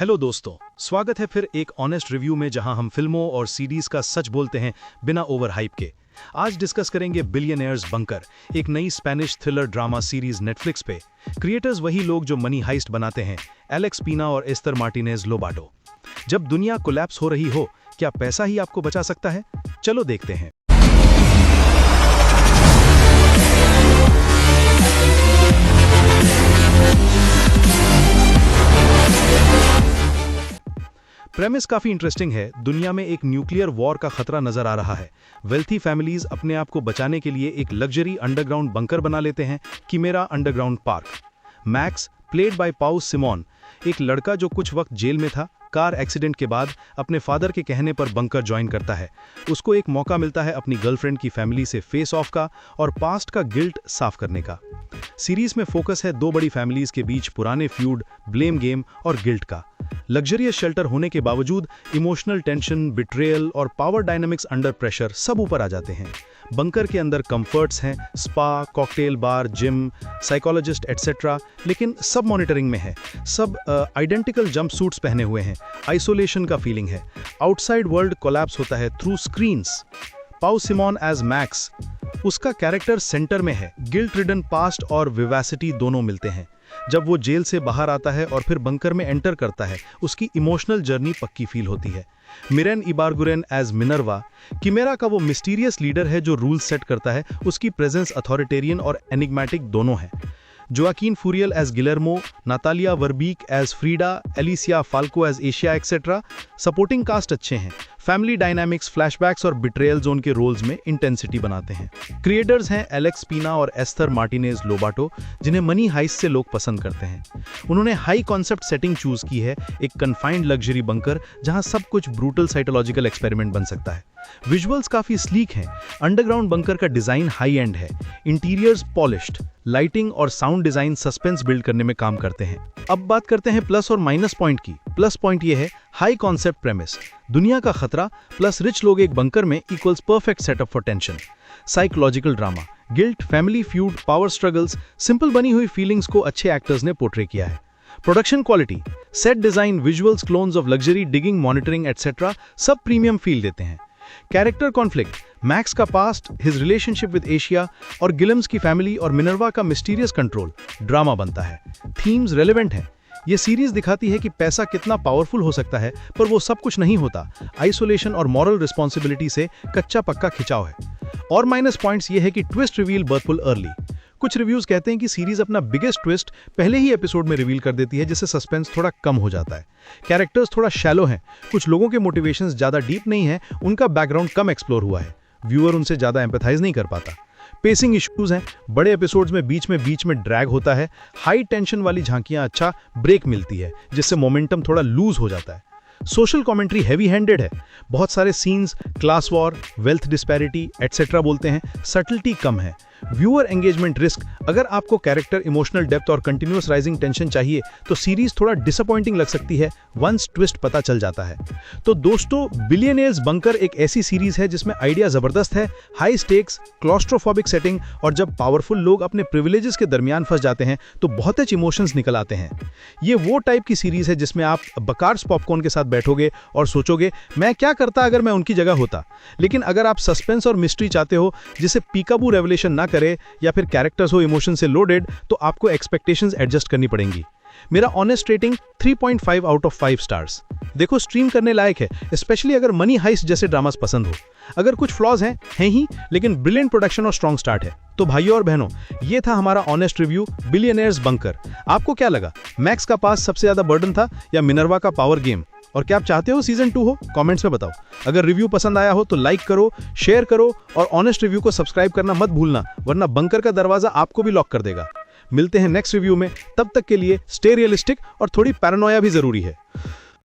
Hello दोस्तों, स्वागत है फिर एक ऑनेस्ट रिव्यू में जहां हम फिल्मों और सीरीज का सच बोलते हैं बिना ओवर हाइप के। आज डिस्कस करेंगे बिलियनेयर्स बंकर, एक नई Spanish thriller drama series Netflix पे। क्रिएटर्स वही लोग जो मनी हाइस्ट बनाते हैं, एलेक्स पीना और एस्तर मार्टिनेज लोबाटो। जब दुनिया कोलैप्स हो रही हो, क्या पैसा ही आपको बचा सकता है? चलो देखते हैं। प्रेमिस काफी इंटरेस्टिंग है। दुनिया में एक न्यूक्लियर वॉर का खतरा नजर आ रहा है। वेल्थी फैमिलीज अपने आप को बचाने के लिए एक लग्जरी अंडरग्राउंड बंकर बना लेते हैं, Kimera underground park. Max, played by Pau Simon, एक लड़का जो कुछ वक्त जेल में था, कार एक्सीडेंट के बाद अपने फादर के कहने पर बंकर ज्वाइन करता है। उसको एक मौका मिलता है अपनी गर्लफ्रेंड की फैमिली से फेस ऑफ का और पास्ट का गिल्ट साफ करने का। सीरीज में फोकस है दो बड़ी फैमिलीज के बीच पुराने फ्यूड, ब्लेम गेम और गिल्ट का। लग्जरियस शेल्टर होने के बावजूद इमोशनल टेंशन, बिट्रेयल और पावर डायनामिक्स अंडर प्रेशर सब ऊपर आ जाते हैं। बंकर के अंदर कंफर्ट्स हैं, spa, cocktail bar, gym, psychologist etcetera, लेकिन सब मॉनिटरिंग में है। सब आइडेंटिकल जंप सूट्स पहने हुए हैं। आइसोलेशन का फीलिंग है। आउटसाइड वर्ल्ड कोलैप्स होता है थ्रू स्क्रीन्स। पाउ सिमोन एज मैक्स, उसका कैरेक्टर सेंटर में है। गिल्ट रिडन पास्ट और विवासिटी दोनों मिलते हैं। जब वो जेल से बाहर आता है और फिर बंकर में एंटर करता है, उसकी इमोशनल जर्नी पक्की फील होती है। मिरेन इबारगुरेन एज मिनर्वा, किमेरा का वो मिस्टीरियस लीडर है जो रूल सेट करता है। उसकी प्रेजेंस अथॉरिटेरियन और एनिग्मेटिक दोनों है। Joaquin Furriel as Guillermo, Natalia Verbeke as Frida, Alicia Falco as Asia etcetera. Supporting cast अच्छे हैं। फैमिली डायनामिक्स, फ्लैशबैक्स और बिट्रेयल जोन के रोल्स में इंटेंसिटी बनाते हैं। क्रिएटर्स हैं एलेक्स पीना और एस्तर मार्टिनेज लोबाटो, जिन्हें मनी हाइस्ट से लोग पसंद करते हैं। उन्होंने हाई कॉन्सेप्ट सेटिंग चूज की है, एक कन्फाइंड लग्जरी बंकर जहां सब कुछ ब्रूटल साइकोलॉजिकल एक्सपेरिमेंट बन सकता है। विजुअल्स काफी स्लीक हैं। अंडरग्राउंड बंकर का डिजाइन हाई एंड है। इंटीरियर्स पॉलिश्ड, लाइटिंग और साउंड डिजाइन सस्पेंस बिल्ड करने में काम करते हैं। अब बात करते हैं प्लस और माइनस पॉइंट की। प्लस पॉइंट ये है हाई कॉन्सेप्ट प्रेमिस, दुनिया का खतरा प्लस रिच लोग एक बंकर में equals perfect setup for tension. Psychological drama, guilt, family feud, power struggles, simple बनी हुई फीलिंग्स को अच्छे एक्टर्स ने पोर्ट्रे किया है। Production quality, set design, visuals, clones of luxury, digging, monitoring etcetera सब प्रीमियम फील देते हैं। कैरेक्टर कॉन्फ्लिक्ट, मैक्स का past, his relationship with Asia और गिलम्स की फैमिली और मिनर्वा का मिस्टीरियस कंट्रोल, ड्रामा बनता है। थीम्स रेलेवेंट हैं। ये सीरीज दिखाती है कि पैसा कितना पावरफुल हो सकता है, पर वो सब कुछ नहीं होता। आइसोलेशन और मॉरल रिस्पॉन्सिबिलिटी से कच्चा पक्का खिंचाव है। और माइनस पॉइंट्स ये है कि ट्विस्ट रिवील बर्थफुल अर्ली। कुछ रिव्यूज कहते हैं कि सीरीज अपना बिगेस्ट ट्विस्ट पहले ही एपिसोड में रिवील कर देती है, जिससे सस्पेंस थोड़ा कम हो जाता है। कैरेक्टर्स थोड़ा शैलो हैं। कुछ लोगों के मोटिवेशंस ज्यादा डीप नहीं है, उनका बैकग्राउंड कम एक्सप्लोर हुआ है। व्यूअर उनसे ज्यादा एम्पैथाइज नहीं कर पाता। पेसिंग इश्यूज हैं। बड़े एपिसोड्स में बीच में ड्रैग होता है। हाई टेंशन वाली झांकियां अच्छा ब्रेक मिलती है, जिससे मोमेंटम थोड़ा लूज हो जाता है। सोशल कमेंट्री हैवी हैंडेड है। बहुत सारे scenes class war, wealth disparity etcetera बोलते हैं। सटलिटी कम है। व्यूअर एंगेजमेंट रिस्क, अगर आपको कैरेक्टर, इमोशनल डेप्थ और कंटिन्यूअस राइजिंग टेंशन चाहिए तो सीरीज थोड़ा डिसअपॉइंटिंग लग सकती है वंस ट्विस्ट पता चल जाता है। तो दोस्तों, बिलियनेयर्स बंकर एक ऐसी सीरीज है जिसमें आइडिया जबरदस्त है, हाई स्टेक्स, क्लॉस्ट्रोफोबिक सेटिंग, और जब पावरफुल लोग अपने प्रिविलेजेस के दरमियान फंस जाते हैं तो बहुत अच्छे इमोशंस निकल आते हैं। ये वो टाइप की सीरीज है जिसमें आप बकार्स पॉपकॉर्न के साथ बैठोगे और सोचोगे मैं क्या करता अगर मैं उनकी जगह होता। लेकिन अगर आप सस्पेंस और मिस्ट्री चाहते हो जिसे पीकाबू रेवलेशन ना करे या फिर कैरेक्टर्स हो इमोशन से लोडेड, तो आपको एक्सपेक्टेशंस एडजस्ट करनी पड़ेंगी। मेरा honest rating 3.5 out of 5 stars. देखो, स्ट्रीम करने लायक है, स्पेशली अगर मनी हाइस्ट जैसे ड्रामास पसंद हो। अगर कुछ फ्लॉज हैं ही, लेकिन ब्रिलियंट प्रोडक्शन और स्ट्रॉन्ग स्टार्ट है। तो भाइयों और बहनों, ये था हमारा ऑनेस्ट रिव्यू बिलियनेयर्स बंकर। आपको क्या लगा, मैक्स का पास सबसे ज्यादा बर्डन था या मिनर्वा का पावर गेम? और क्या आप चाहते हो सीजन 2 हो? कमेंट्स में बताओ। अगर रिव्यू पसंद आया हो तो लाइक करो, शेयर करो और ऑनेस्ट रिव्यू को सब्सक्राइब करना मत भूलना, वरना बंकर का दरवाजा आपको भी लॉक कर देगा। मिलते हैं नेक्स्ट रिव्यू में। तब तक के लिए स्टे रियलिस्टिक और थोड़ी पैरानोया भी जरूरी है।